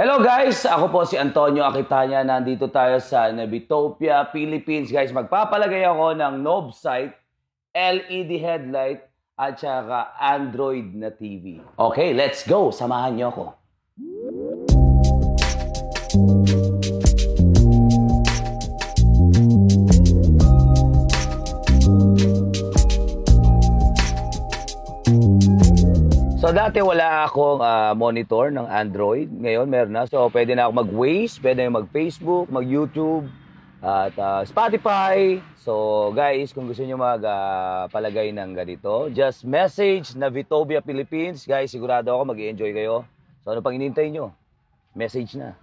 Hello guys! Ako po si Antonio Aquitania. Nandito tayo sa Navitopia, Philippines. Guys, magpapalagay ako ng Knob Sight, LED headlight, at saka Android na TV. Okay, let's go! Samahan niyo ako. So dati wala akong monitor ng Android. Ngayon meron na. So pwede na ako mag-Waze, pwede na mag-Facebook, mag-YouTube, at Spotify. So guys, kung gusto niyo magpalagay ng ganito, just message Navitopia Philippines. Guys, sigurado ako mag-i-enjoy kayo. So ano pang hinihintay niyo? Message na.